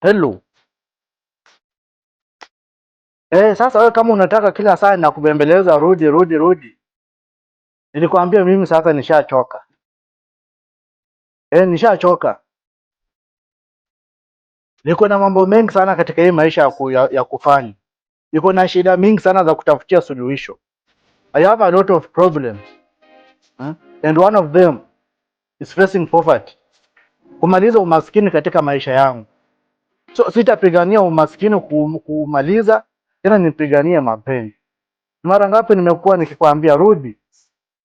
Hello. Sasa wewe kama unataka kila saa na kubembeleza rudi rudi rudi. Nilikwambia mimi sasa nishachoka. Nishachoka. Niko na mambo mengi sana katika hii maisha ya kufanya. Niko na shida mingi sana za kutafutia suluhisho. I have a lot of problems. And one of them is facing poverty. Kumaliza umaskini katika maisha yangu. So sitapigania umaskini kumaliza, tena nipiganie mapenzi. Mara ngapi nimekuwa nikikwambia rudi.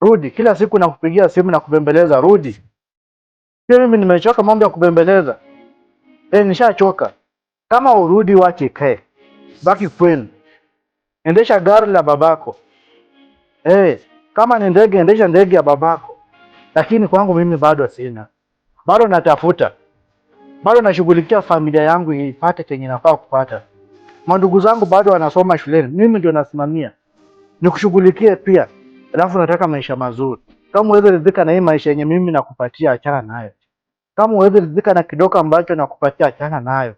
Rudi, kila siku nakupigia simu na kubembeleza rudi. Pia mimi nimechoka mambo ya kubembeleza. Nishachoka. Kama urudi wache ikae. Baki kwenu. Endesha gari la babako. Kama ni ndege endesha ndege ya babako. Lakini kwangu mimi bado sina. Bado natafuta. Bado nashughulikia familia yangu ipate chenye nafaa kupata. Mandugu zangu bado wanasoma shuleni. Mimi ndio nasimamia. Nikushughulikie pia. Alafu nataka maisha mazuri. Kama uweze ridhika na hii maisha yenye mimi nakupatia, achana nayo. Kama uweze ridhika na kidogo ambacho nakupatia, achana nayo.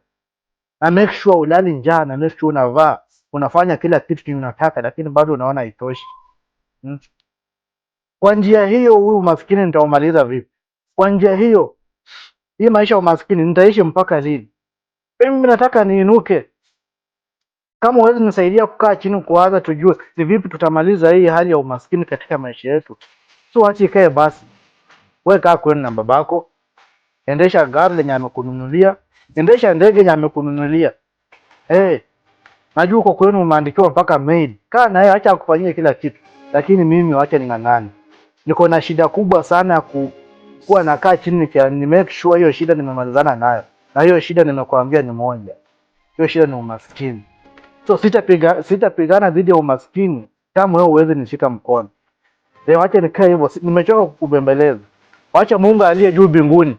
Na make sure ulali njaa, na make sure unavaa, unafanya kila kitu unataka, lakini bado unaona haitoshi. Kwa njia hiyo huyu umaskini nitaumaliza vipi? Kwa njia hiyo hii maisha ya umaskini nitaishi mpaka lini? Mimi nataka niinuke. Kama uweze nisaidia kukaa chini kuwaza, tujue ni vipi tutamaliza hii hali ya umaskini katika maisha yetu. So acha ikae basi. Wewe kaa kwenu na babako. Endesha gari lenye amekununulia, endesha ndege yenye amekununulia. Najua uko kwenu umeandikiwa mpaka maid. Kaa naye acha akufanyie kila kitu. Lakini mimi wacha ning'ang'ane. Niko na shida kubwa sana ya kuwa nakaa chini ni make sure hiyo shida nimemalizana nayo. Na hiyo shida nimekuambia ni moja. Hiyo shida ni umaskini. So sitapigana dhidi ya umaskini kama wewe uweze nishika mkono. Wacha nikae hivyo, nimechoka kukubembeleza. Wacha Mungu aliye juu mbinguni.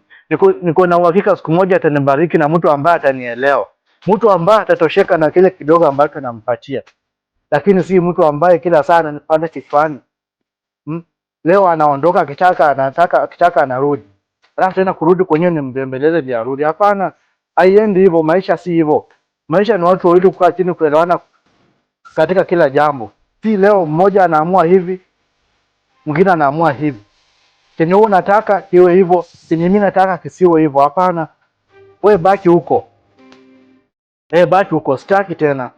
Niko na uhakika siku moja atanibariki na mtu ambaye atanielewa. Mtu ambaye atatosheka na kile kidogo ambacho nampatia. Lakini si mtu ambaye kila saa ananipanda kichwani. Leo anaondoka akitaka anarudi. Alafu tena kurudi kwenyewe nimbembeleze ndio arudi. Hapana, haiendi hivyo, maisha si hivyo. Maisha ni watu wawili kukaa chini kuelewana katika kila jambo. Si leo mmoja anaamua hivi, mwingine anaamua hivi. Chenye wewe unataka kiwe hivyo, chenye mimi nataka kisiwe hivyo. Hapana. Wewe baki huko. Baki huko, sitaki tena.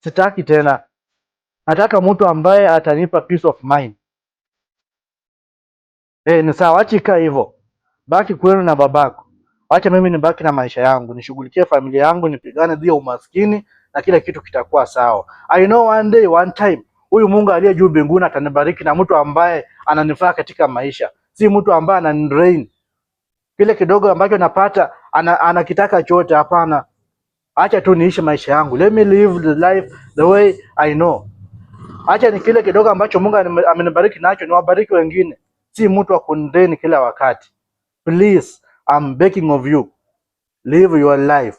Sitaki tena. Nataka mtu ambaye atanipa peace of mind. Ni sawa, acha ikae hivyo. Baki kwenu na babako. Acha mimi nibaki na maisha yangu, nishughulikie familia yangu, nipigane dhidi ya umaskini na kila kitu kitakuwa sawa. I know one day, one time, huyu Mungu aliye juu mbinguni atanibariki na mtu ambaye ananifaa katika maisha. Si mtu ambaye ananidrain. Kile kidogo ambacho napata anakitaka chote. Hapana. Acha tu niishi maisha yangu. Let me live the life the way I know. Acha ni kile kidogo ambacho Mungu amenibariki nacho niwabariki wengine. Si mtu wa kunidrain kila wakati. Please, I'm begging of you. Live your life.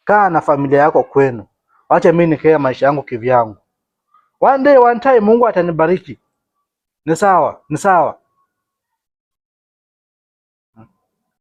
Kaa na familia yako kwenu. Acha mimi nikae maisha yangu kivyangu. One day, one time Mungu atanibariki. Ni sawa, ni sawa.